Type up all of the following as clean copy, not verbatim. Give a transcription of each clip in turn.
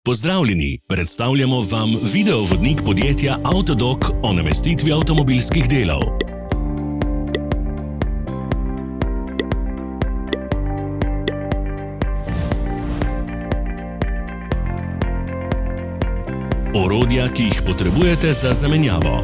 Pozdravljeni, predstavljamo vam videovodnik podjetja Autodoc o namestitvi avtomobilskih delov. Orodja, ki jih potrebujete za zamenjavo.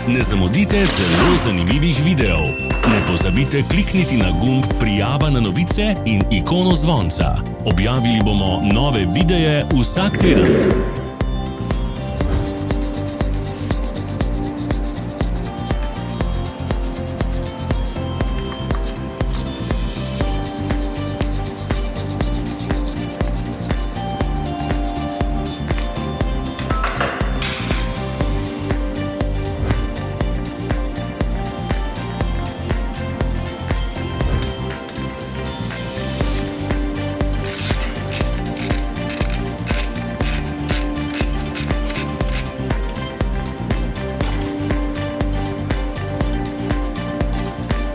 Ne zamudite zelo zanimivih videov. Ne pozabite klikniti na gumb Prijava na novice in ikono zvonca. Objavili bomo nove videe vsak teden.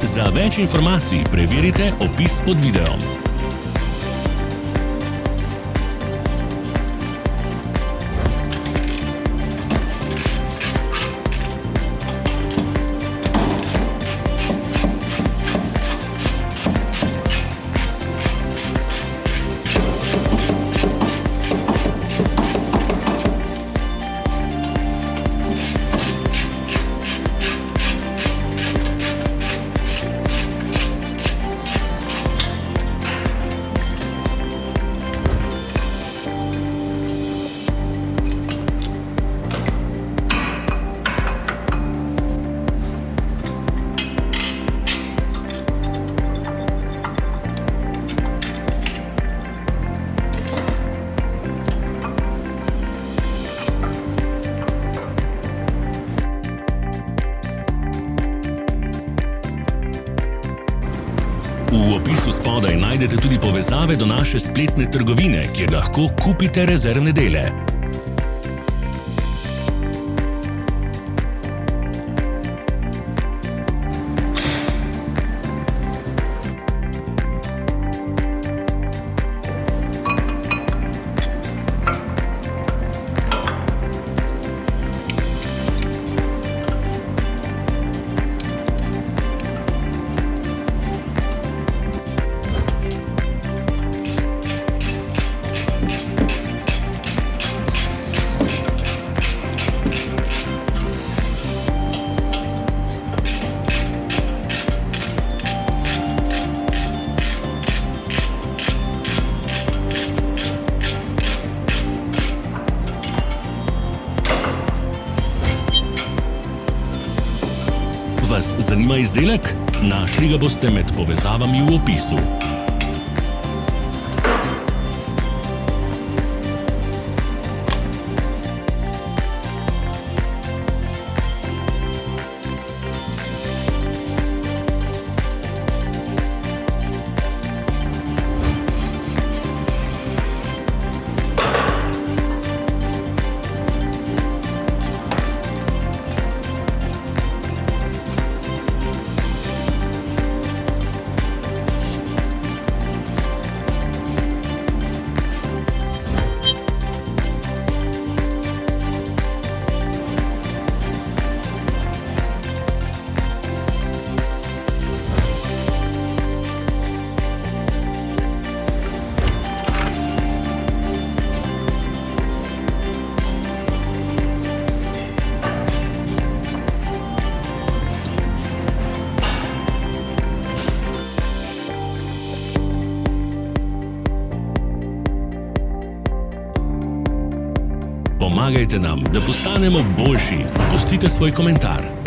Za več informacij preverite opis pod videom. V opisu spodaj najdete tudi povezave do naše spletne trgovine, kjer lahko kupite rezervne dele. Vas zanima izdelek? Našli ga boste med povezavami v opisu. Pomagajte nam, da postanemo boljši. Pustite svoj komentar.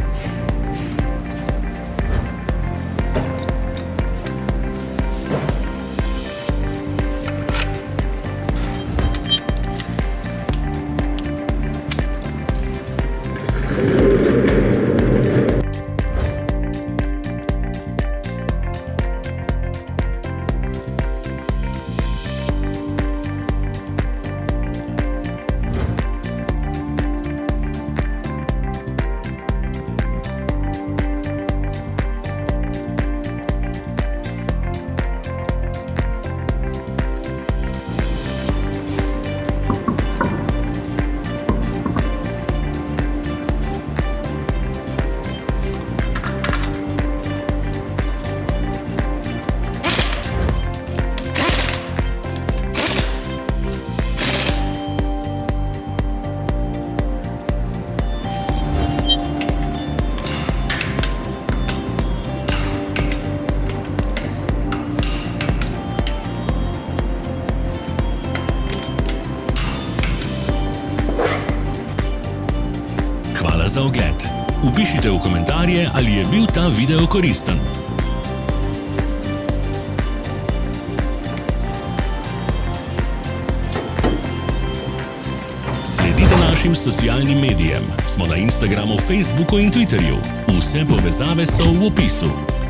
Hvala za ogled. Vpišite v komentarje, ali je bil ta video koristen. Sledite našim socialnim medijem. Smo na Instagramu, Facebooku in Twitterju. Vse povezave so v opisu.